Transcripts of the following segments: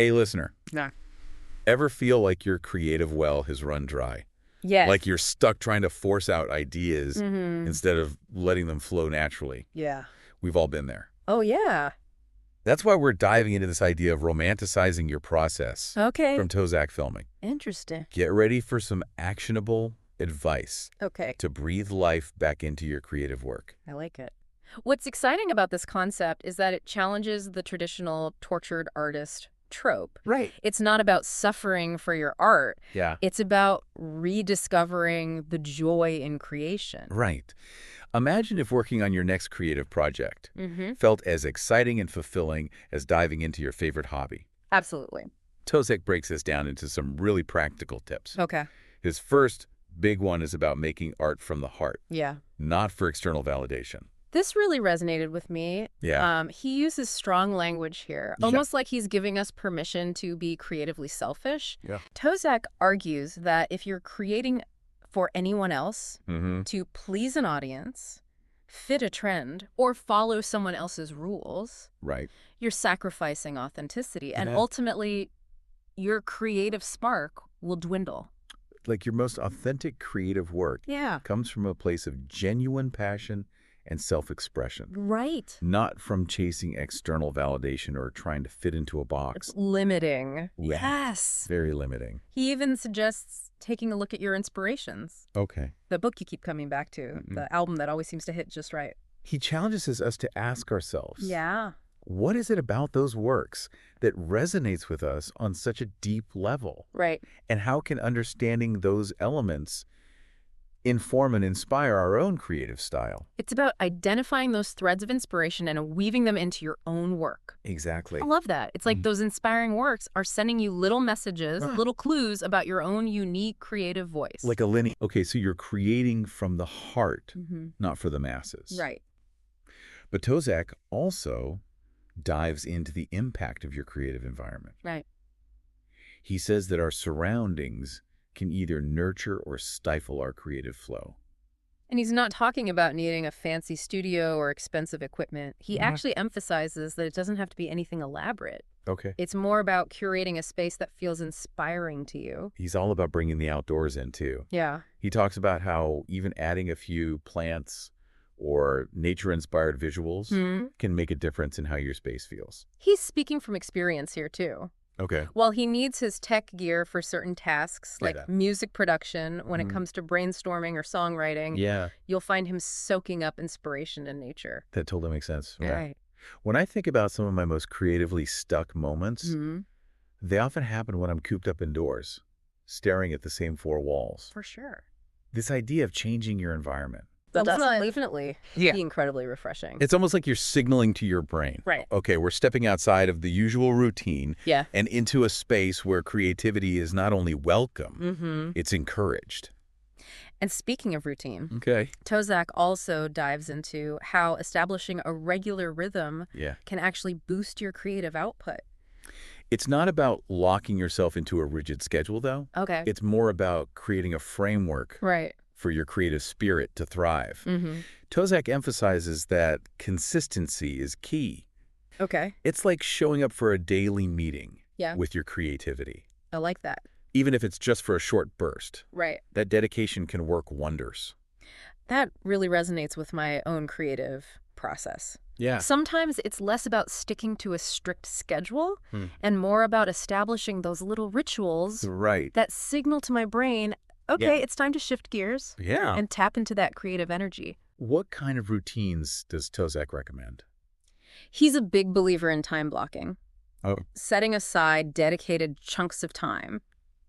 Hey, listener, No. ever feel like your creative well has run dry? Yes. Like you're stuck trying to force out ideas Mm-hmm. instead of letting them flow naturally? Yeah. We've all been there. Oh, yeah. That's why we're diving into this idea of romanticizing your process Okay. from Tozak Filming. Interesting. Get ready for some actionable advice Okay. to breathe life back into your creative work. I like it. What's exciting about this concept is that it challenges the traditional tortured artist trope. Right. It's not about suffering for your art. Yeah. It's about rediscovering the joy in creation. Right. Imagine if working on your next creative project Mm-hmm. felt as exciting and fulfilling as diving into your favorite hobby. Absolutely. Tozak breaks this down into some really practical tips. Okay. His first big one is about making art from the heart, Yeah. not for external validation. This really resonated with me. Yeah. He uses strong language here, Yeah. almost like he's giving us permission to be creatively selfish. Yeah. Tozak argues that if you're creating for anyone else Mm-hmm. to please an audience, fit a trend, or follow someone else's rules, Right. you're sacrificing authenticity. And Yeah. ultimately, your creative spark will dwindle. Like your most authentic creative work Yeah. comes from a place of genuine passion and self-expression, Right. not from chasing external validation or trying to fit into a box. It's limiting. Yeah. Yes. Very limiting. He even suggests taking a look at your inspirations. Okay. The book you keep coming back to, the album that always seems to hit just right. He challenges us to ask ourselves, Yeah. what is it about those works that resonates with us on such a deep level? Right. And how can understanding those elements inform and inspire our own creative style? It's about identifying those threads of inspiration and weaving them into your own work. Exactly. I love that. It's like those inspiring works are sending you little messages, Ah. little clues about your own unique creative voice. Like a linear. Okay, so you're creating from the heart, not for the masses. Right. But Tozak also dives into the impact of your creative environment. Right. He says that our surroundings can either nurture or stifle our creative flow. And he's not talking about needing a fancy studio or expensive equipment. He actually emphasizes that it doesn't have to be anything elaborate. Okay. It's more about curating a space that feels inspiring to you. He's all about bringing the outdoors in, too. Yeah. He talks about how even adding a few plants or nature-inspired visuals can make a difference in how your space feels. He's speaking from experience here, too. Okay. While he needs his tech gear for certain tasks, Yeah. like music production, when it comes to brainstorming or songwriting, Yeah, you'll find him soaking up inspiration in nature. that totally makes sense. Yeah. Right. When I think about some of my most creatively stuck moments, they often happen when I'm cooped up indoors, staring at the same four walls. For sure. This idea of changing your environment. That's definitely be incredibly refreshing. It's almost like you're signaling to your brain. Right. Okay, we're stepping outside of the usual routine Yeah. and into a space where creativity is not only welcome, it's encouraged. And speaking of routine, Okay. Tozak also dives into how establishing a regular rhythm Yeah. can actually boost your creative output. It's not about locking yourself into a rigid schedule, though. Okay. It's more about creating a framework Right. for your creative spirit to thrive. Tozak emphasizes that consistency is key. Okay. It's like showing up for a daily meeting Yeah. with your creativity. I like that. Even if it's just for a short burst, Right. that dedication can work wonders. That really resonates with my own creative process. Yeah. Sometimes it's less about sticking to a strict schedule and more about establishing those little rituals Right. that signal to my brain, okay, it's time to shift gears Yeah. and tap into that creative energy. What kind of routines does Tozak recommend? He's a big believer in time blocking, Oh. setting aside dedicated chunks of time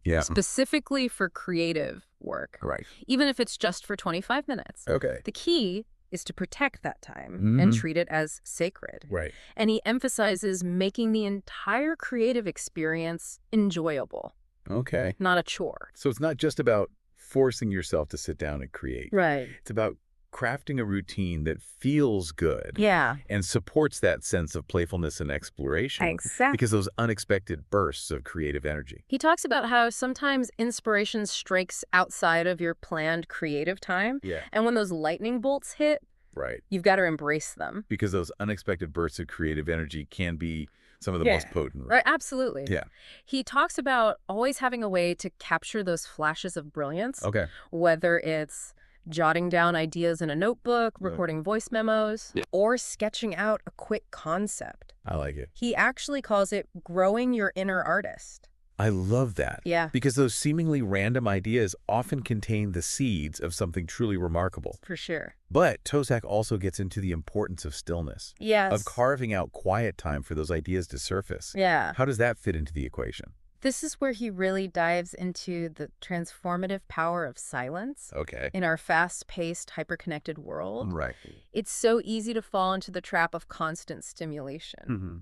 Yeah. specifically for creative work, Right. even if it's just for 25 minutes. Okay. The key is to protect that time and treat it as sacred. Right. And he emphasizes making the entire creative experience enjoyable, Okay. not a chore. So it's not just about forcing yourself to sit down and create. Right. It's about crafting a routine that feels good Yeah. and supports that sense of playfulness and exploration. Exactly. Because those unexpected bursts of creative energy. He talks about how sometimes inspiration strikes outside of your planned creative time. Yeah. And when those lightning bolts hit, Right. you've got to embrace them. Because those unexpected bursts of creative energy can be Some of the Yeah. most potent. Right, absolutely. Yeah. He talks about always having a way to capture those flashes of brilliance, Okay. whether it's jotting down ideas in a notebook, Right. recording voice memos, or sketching out a quick concept. I like it. He actually calls it growing your inner artist. I love that. Yeah. Because those seemingly random ideas often contain the seeds of something truly remarkable. For sure. But Tozak also gets into the importance of stillness, Yes. of carving out quiet time for those ideas to surface. Yeah. How does that fit into the equation? This is where he really dives into the transformative power of silence. Okay. In our fast-paced, hyper-connected world. Right. It's so easy to fall into the trap of constant stimulation. Mm-hmm.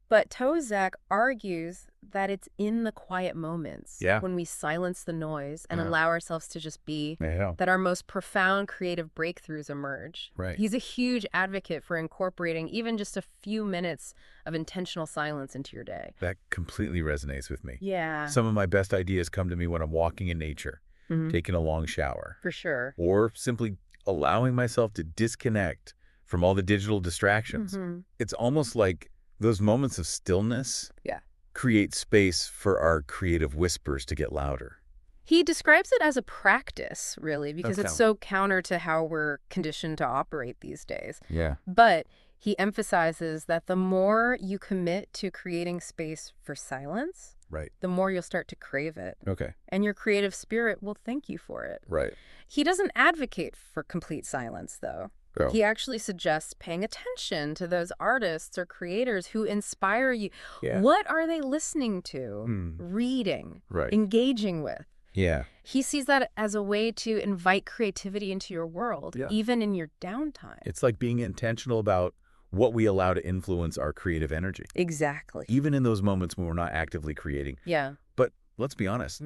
But Tozak argues that it's in the quiet moments, Yeah. when we silence the noise and allow ourselves to just be, Yeah. that our most profound creative breakthroughs emerge. Right. He's a huge advocate for incorporating even just a few minutes of intentional silence into your day. That completely resonates with me. Yeah. Some of my best ideas come to me when I'm walking in nature, taking a long shower, For sure. or simply allowing myself to disconnect from all the digital distractions. It's almost like those moments of stillness create space for our creative whispers to get louder. He describes it as a practice, really, because Okay. it's so counter to how we're conditioned to operate these days. Yeah. But he emphasizes that the more you commit to creating space for silence, Right. the more you'll start to crave it. Okay. And your creative spirit will thank you for it. Right. He doesn't advocate for complete silence, though. Oh. He actually suggests paying attention to those artists or creators who inspire you. Yeah. What are they listening to, reading, Right. engaging with? Yeah. He sees that as a way to invite creativity into your world, even in your downtime. It's like being intentional about what we allow to influence our creative energy, Exactly. even in those moments when we're not actively creating. Yeah. But let's be honest,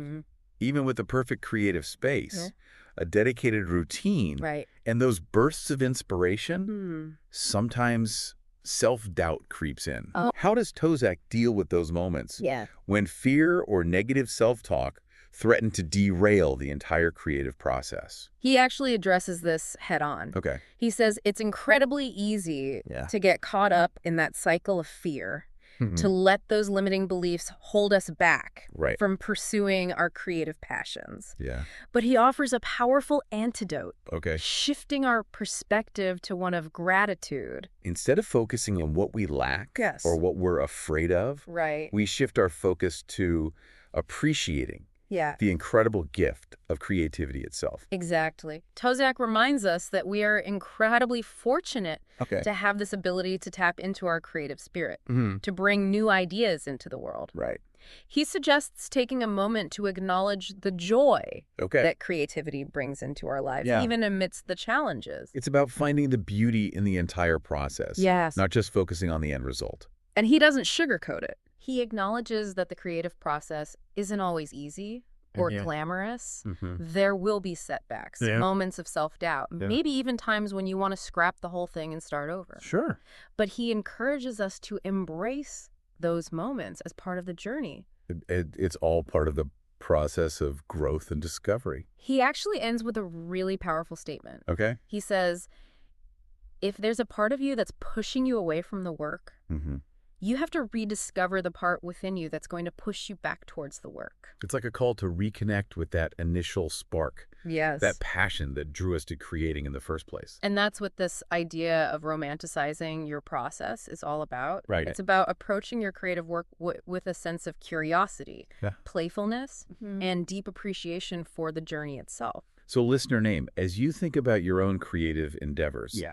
even with the perfect creative space, a dedicated routine, Right. and those bursts of inspiration, sometimes self-doubt creeps in. Oh. How does Tozak deal with those moments Yeah. when fear or negative self-talk threaten to derail the entire creative process? He actually addresses this head on. Okay. He says it's incredibly easy Yeah. to get caught up in that cycle of fear, to let those limiting beliefs hold us back Right. from pursuing our creative passions. Yeah. But he offers a powerful antidote, Okay. shifting our perspective to one of gratitude. Instead of focusing on what we lack Yes. or what we're afraid of, Right. we shift our focus to appreciating Yeah. the incredible gift of creativity itself. Exactly. Tozak reminds us that we are incredibly fortunate Okay. to have this ability to tap into our creative spirit, to bring new ideas into the world. Right. He suggests taking a moment to acknowledge the joy Okay. that creativity brings into our lives, Yeah. even amidst the challenges. It's about finding the beauty in the entire process. Yes. Not just focusing on the end result. And he doesn't sugarcoat it. He acknowledges that the creative process isn't always easy or glamorous. There will be setbacks, moments of self-doubt, maybe even times when you want to scrap the whole thing and start over. Sure. But he encourages us to embrace those moments as part of the journey. It's all part of the process of growth and discovery. He actually ends with a really powerful statement. Okay. He says, if there's a part of you that's pushing you away from the work, you have to rediscover the part within you that's going to push you back towards the work. It's like a call to reconnect with that initial spark, Yes. that passion that drew us to creating in the first place. And that's what this idea of romanticizing your process is all about. Right. It's about approaching your creative work with a sense of curiosity, playfulness, and deep appreciation for the journey itself. So listener name, as you think about your own creative endeavors,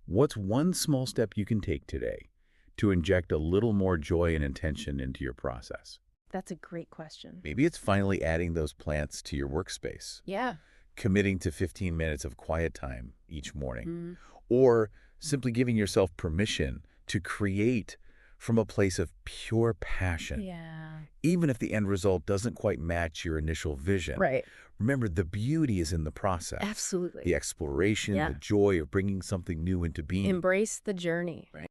what's one small step you can take today to inject a little more joy and intention into your process? That's a great question. Maybe it's finally adding those plants to your workspace, Yeah. committing to 15 minutes of quiet time each morning, or simply giving yourself permission to create from a place of pure passion. Yeah. Even if the end result doesn't quite match your initial vision. Right. Remember, the beauty is in the process. Absolutely. The exploration, the joy of bringing something new into being. Embrace the journey. Right.